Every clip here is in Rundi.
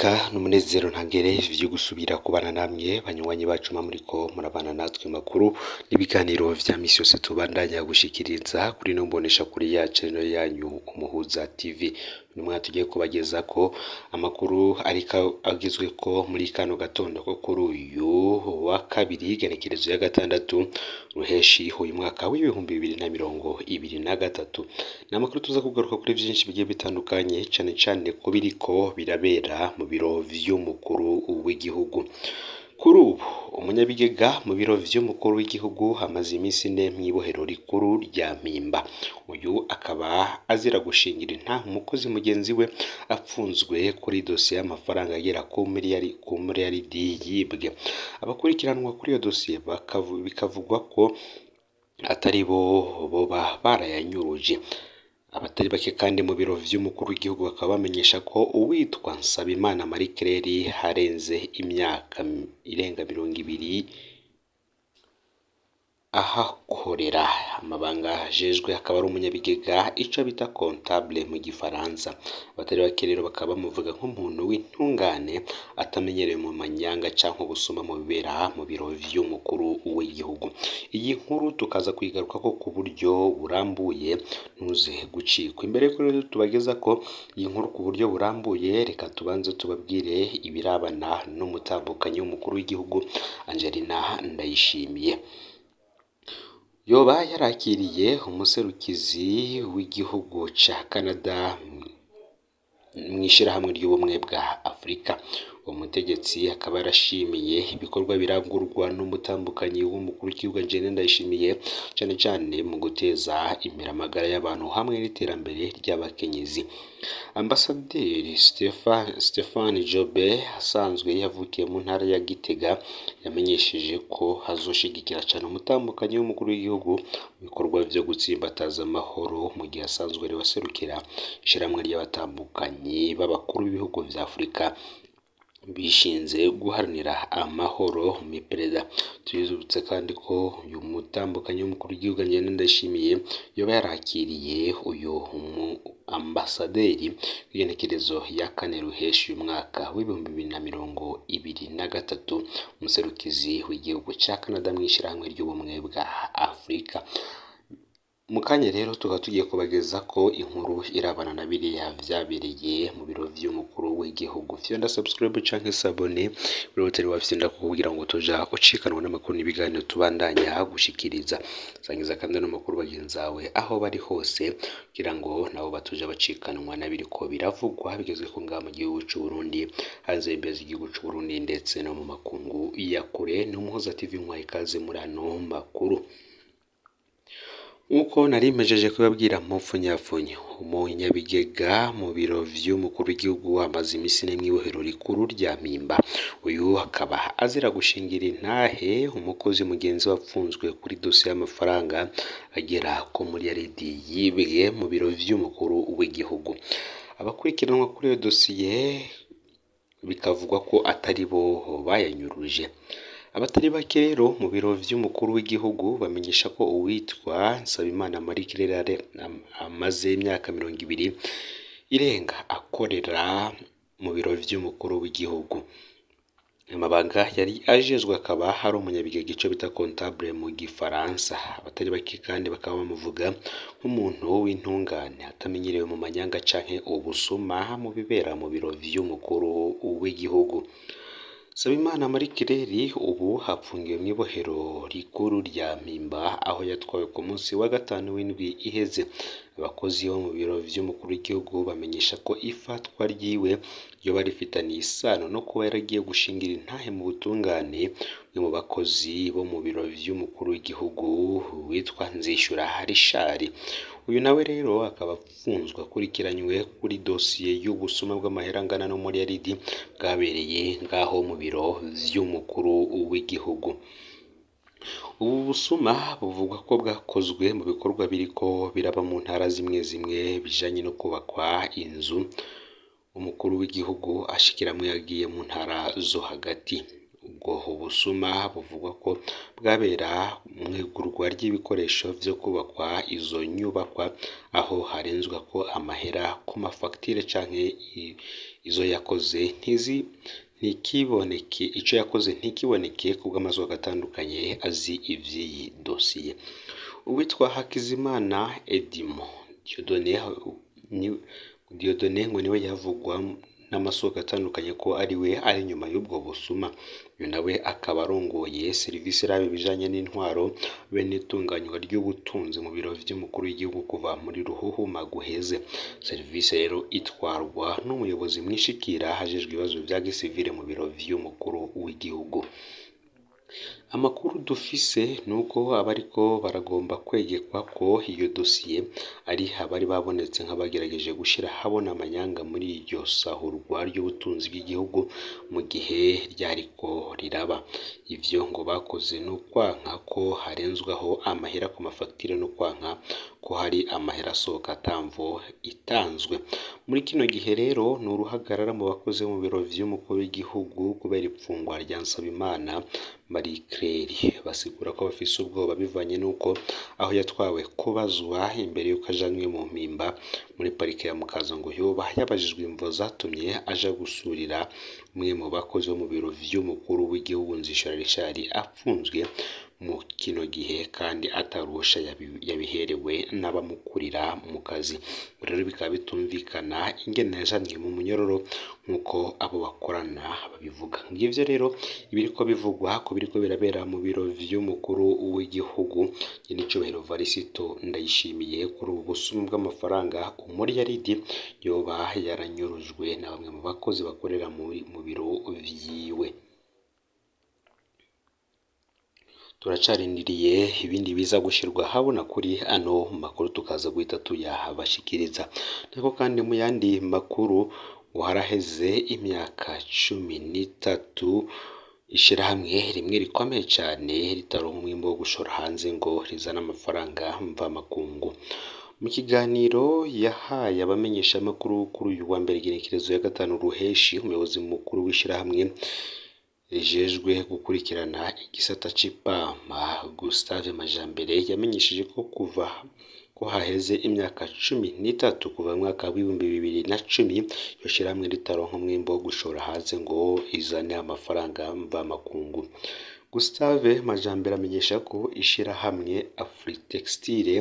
iteka n'umunezero ntangere vyo gusubira kubana namwe banywanyi bacu muriko murabana natwe makuru n'ibiganiro vya misi yose tubandanya gushikiriza kuri no mbonesha kuri ya channel yanyu Umuhuza TV. Uyu mwaka tugiye kubagezako amakuru ariko agizweko muri kano gatondo ko kuri uyu wa kabiri igenekerezo ya gatandatu ruheshi uyu mwaka w'ibihumbi 2023. Namakuru tuza kugaruka kuri vyinshi bigiye bitandukanye cane cane ko biriko birabera mu biro vy'umukuru w'igihugu. Kuri ubu umunyabigega mu biro vy'umukuru w'igihugu hamaze iminsi ine mw'ibohero rikuru rya Mpimba. Uyu akaba azira gushingira intahe umukozi mugenzi we apfunzwe kuri dosiye y'amafaranga agera ku miliyaridi yibwe. Abakurikiranwa kuri iyo dosiye bikavugwa ko atari bo boba barayanyuruje. Abatari bake kandi mu biro vy'umukuru w'igihugu bakaba bamenyesha ko uwitwa Nsabimana Marie Claire harenze imyaka irenga 20 ahakorera amabanga ajejwe, akaba ari umunyabigega ico bita comptable mu gifaransa. Abatari bake rero bakaba bamuvuga nk'umuntu w'intungane atamenyereye mu manyanga canke ubusuma mu bibera mu biro vy'umukuru w'igihugu. Iyi nkuru tukaza kwigaruka ko ku buryo burambuye ntuze gucikwa. Imbere ko rero tubageza ko iyi nkuru ku buryo burambuye, reka tubanze tubabwire ibirabana n'umutambukanyi w'umukuru w'igihugu Angelina Ndayishimiye. Yoba yarakiriye umuserukizi w'igihugu ca Canada mw'ishirahamwe ry'ubumwe bwa Afrika. Uwo mutegetsi akaba yarashimiye ibikorwa birangurwa n'umutambukanyi w'umukuru w'igihugu Angelina Ndayishimiye cane cane mu guteza imbere amagara y'abantu hamwe n'iterambere ry'abakenyezi. Ambasaderi Stefan Jobe asanzwe yavukiye mu ntara ya Gitega yamenyesheje ko hazoshigikira cane umutambukanyi w'umukuru w'igihugu mu bikorwa vyo gutsimbataza amahoro mu gihe asanzwe ari waserukira ishirahamwe ry'abatambukanyi b'abakuru b'ibihugu vya Afrika bishinze guharanira amahoro mu perezida. Tuzibutse kandi ko uyu mutambukanyi w'umukuru w'igihugu Angelina Ndayishimiye yoba yarakiriye uyu ambasaderi igenekerezo ya kane ruheshi uyu mwaka w'ibihumbi 2023 umuserukizi w'igihugu ca Canada mw'ishirahamwe ry'ubumwe bwa Afrika. Mukanya rero tukaba tugiye kubageza ko inkuru irabana na biriya vyabereye mu biro vy'umukuru w'igihugu. Fyonda subscribe canke sabone biroteri wafyenda kugira ngo tuja ucikanwa n'amakuru n'ibiganiro tubandanya gushikiriza. Sangiza kandi n'amakuru bagenzawe aho bari hose kugira ngo nabo batuja bacikanwa nabiriko biravugwa bigezwe ku ngama mu gihugu c'u Burundi, hanze y'imbizi igihugu c'u Burundi ndetse no mu makungu ya kure. N'Umuhuza TV nkwaye ikaze muri ano makuru. Uko narimejeje kubabwira mupfunyafunyo umunyabigega mu biro vy'umukuru w'igihugu amaze iminsi ine mw'ibohero rikuru rya Mpimba. Uyu akaba azira gushingira intahe umukozi mugenzi wapfunzwe kuri dosiye y'amafaranga agera ku miliyaridi yibwe mu biro vy'umukuru w'igihugu. Abakurikiranwa kuri iyo dosiye bikavugwa ko atari bo bayanyuruje. Abatari bake rero mu biro vy'umukuru w'igihugu bamenyesha ko uwitwa Nsabimana Marie Claire amaze imyaka 20 irenga akorera mu biro vy'umukuru w'igihugu. Amabanga yari ajejwe akaba hari umunyabigega ico bita comptable mu gifaransa. Abatari bake kandi bakaba bamuvuga nk'umuntu w'intungane atamenyerewe mu manyanga canke ubusuma mu bibera mu biro vy'umukuru w'igihugu. Nsabimana Marie Claire ubu hapfungiwe mw'ibohero rikuru rya Mpimba aho yatwawe ku munsi wa gatanu w'indwi iheze. Abakozi bo mu biro vy'umukuru w'igihugu bamenyesha ko ifatwa ryiwe ryoba rifitaniye isano no kuba yaragiye gushingira intahe mu butungane mu bakozi bo mu biro vy'umukuru w'igihugu witwa Nzishura Richard. Uyu nawe rero akaba apfunzwe akurikiranywe kuri dosiye y'ubusuma bw'amahera angana no miliyaridi bwabereye ngaho mu biro vy'umukuru w'igihugu. Ubu busuma buvugwa ko bwakozwe mu bikorwa biriko biraba mu ntara zimwe zimwe bijanye no kubakwa inzu umukuru w'igihugu ashikiramwe yagiye mu ntara zo hagati. ubwo busuma buvugwa ko bwabera mu igurwa ry'ibikoresho vyo kubakwa izo nyubakwa, aho harenzwa ko amahera ku mafagitire canke izo yakoze ntikiboneke, ico yakoze ntikiboneke kubw'amazu atandukanye azi ivy'iyi dosiye. Uwitwa Hakizimana Edmond Dieudonné ngo niwe yavugwa n'amasoko atandukanye ko ari nyuma y'ubwo busuma. Uyu nawe akaba arongoye serivisi irabe ibijanye n'intwaro be n'itunganywa ry'ubutunzi mu biro vy'umukuru w'igihugu kuva muri Ruhuhuma guheze. Serivisi rero itwarwa n'umuyobozi mwishikira hajejwe ibibazo vya gisivile mu biro vy'umukuru w'igihugu. Amakuru dufise nuko abariko baragomba kwegekwa ko iyo dosiye ari abari babonetse nk'abagerageje gushira habona amanyanga muri iryo sahurwa ry'ubutunzi bw'igihugu mu gihe ryariko riraba. Ivyo ngo bakoze n'ukwanka ko harenzwaho amahera ku mafagitire no kwanka ko hari amahera asohoka atamvo itanzwe. Muri kino gihe rero ni uruhagarara mu bakozi mu biro vy'umukuru w'igihugu kubera ipfungwa rya Nsabimana Marie Claire. Basigura ko bafise ubwoba bivanye nuko aho yatwawe kubazwa imbere yuko ajanwe mu mpimba muri parike ya Mukaza ngo yoba yabajijwe imvo zatumye aja gusurira umwe mu bakozi bo mu biro vy'umukuru w'igihugu Nzishara Richard apfunzwe mu kino gihe kandi atarusha yabiherewe n'abamukurira mu kazi. Rero bikaba bitumvikana ingene yajanwe mu munyororo nk'uko abo bakorana babivuga. Ngivyo rero ibiriko bivugwa ko biriko birabera mu biro vy'umukuru w'igihugu Nyenicubahiro Varisito Ndayishimiye kuri ubu busuma bw'amafaranga umuriyaridi yoba yaranyurujwe na bamwe mu bakozi bakorera mu biro vyiwe. Turacarindiriye ibindi biza gushirwa habona kuri ano makuru tukaza guhita tuyahabashikiriza. Nako kandi mu yandi makuru ngo haraheze imyaka 13 ishirahamwe rimwe rikomeye cane ritaronka umwimbo wo gushora hanze ngo rizana amafaranga mvamakungu. Mu kiganiro yahaye abamenyesha amakuru kuri uyu wa mbere igenekerezo ya 5 Ruheshi, umuyobozi mukuru w'ishirahamwe rijejwe gukurikirana igisata c'ipampa Gustave Majambere yamenyesheje ko kuva ko haheze imyaka 13 kuva mu mwaka w'ibihumbi 2010 yo shirahamwe ritaronka umwimbo wo gushora hanze ngo izane amafaranga mvamakungu. Gustave Majambere amenyesha ko ishirahamwe Afritextile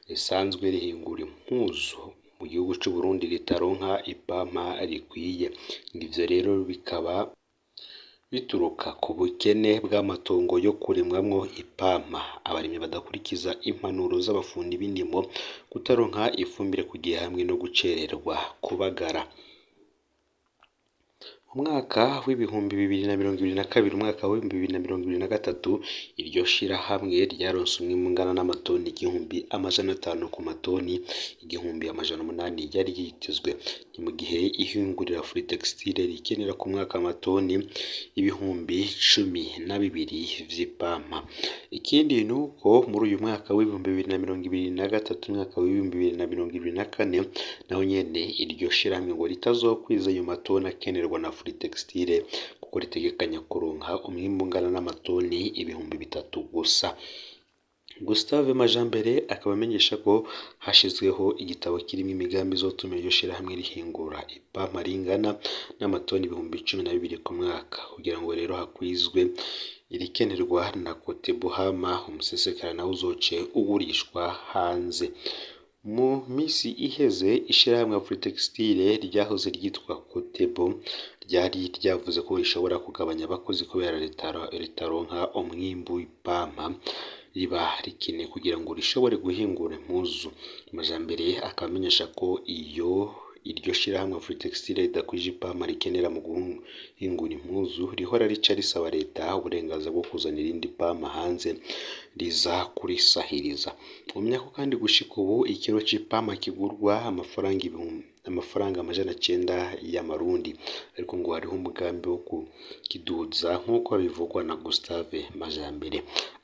risanzwe rihingura impuzu mu gihugu c'u Burundi ritaronka ipampa rikwiye. Ivyo rero bikaba bituruka ku bukene bw'amatongo yo kuremwamwo ipampa, abarimyi badakurikiza impanuro z'abafundi b'indimo, kutaronka ifumbire ku gihe hamwe no gucererwa kubagara. Umwaka w'ibihumbi 2022 umwaka w'ibihumbi 2023 iryo shirahamwe ryaronse umwimbu ungana n'amatoni 1,500 ku matoni 1,800 yari yitezwe. Ni mu gihe ihingurira Afritextile rikenera ku mwaka amatoni 12,000 vy'ipampa. Ikindi nuko muri uyu mwaka w'ibihumbi 2023 umwaka w'ibihumbi 2024 naho nyene iryo shirahamwe ngo ritazokwiza ayo matoni akenerwa na Afritextile kuko ritegekanya kuronka umwimbu ungana n'amatoni 3,000 gusa. Gustave Majambere akaba amenyesha ko hashizweho igitabo kirimo imigambi izotuma iryo shirahamwe rihingura ipampa ringana n'amatoni 12,000 ku mwaka, kugira ngo rero hakwizwe irikenerwa na Cote Buhama umusesekara nawo uzoce ugurishwa hanze. Mu misi iheze ishirahamwe Afritextile ryahoze ryitwa Kotebo ryari ryavuze ko rishobora kugabanya abakozi kubera ritaronka umwimbu w'ipampa riba rikeneye kugira ngo rishobore guhingura impuzu. Majambere akamenyesha ko iryo shirahamwe Afritextile ridakwije ipampa rikenera mu guhingura impuzu rihora rica risaba leta uburenganzira bwo kuzana irindi pampa hanze riza kurisahiriza. Umenya ko kandi gushika ubu ikiro c'ipampa kigurwa amafaranga 900 y'amarundi, ariko ngo hariho umugambi wo kukiduza nk'uko bivugwa na Gustave Majambere.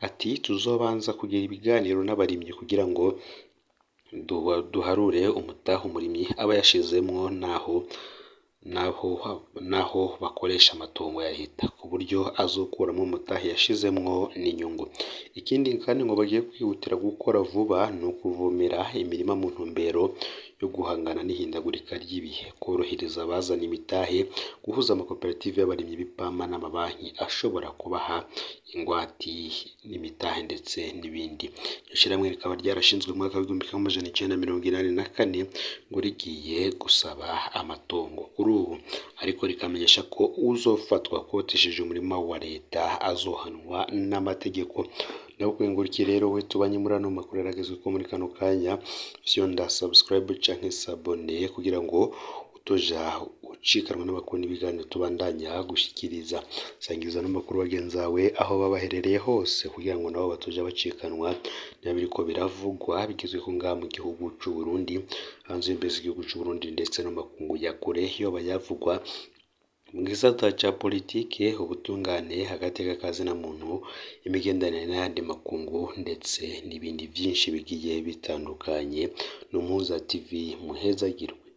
Ati tuzobanza kugira ibiganiro n'abarimyi kugira ngo duharure umutaha umurimyi aba yashizemwo naho naho bakoresha amatongo ya leta ku buryo azokuramo umutahe yashizemwo n'inyungu. Ikindi kandi ngo bagiye kwihutira gukora vuba ni ukuvomera imirima mu ntumbero yo guhangana n'ihindagurika ry'ibihe, korohereza abazana imitahe, guhuza amakoperative y'abarimyi b'ipampa n'amabanki ashobora kubaha ingwati n'imitahe ndetse n'ibindi. Iryo shirahamwe rikaba ryarashinzwe mu mwaka w'1984 ngo rigiye gusaba amatongo kuri ubu, ariko rikamenyesha ko uzofatwa akotesheje umurima wa leta azohanwa n'amategeko. Ndakubengurukire rero we tubanye muri ano makuru yaragezwe ko muri kano kanya, fyonda subscribe canke sabone kugira ngo utoja ucikanwa n'amakuru n'ibiganiro tubandanya gushikiriza. Sangiza n'amakuru bagenzawe aho babaherereye hose kugira ngo nabo batoja bacikanwa n'abiriko biravugwa bigizwe ko ngaha mu gihugu c'u Burundi, hanze y'imbezi igihugu c'u Burundi ndetse no makungu ya kure yo bayavugwa mu gisata ca politike, ubutungane, hagati y'akazi na muntu, imigenderanire n'ayandi makungu ndetse n'ibindi vyinshi bigiye bitandukanye. Numuhuza TV muhezagirwe.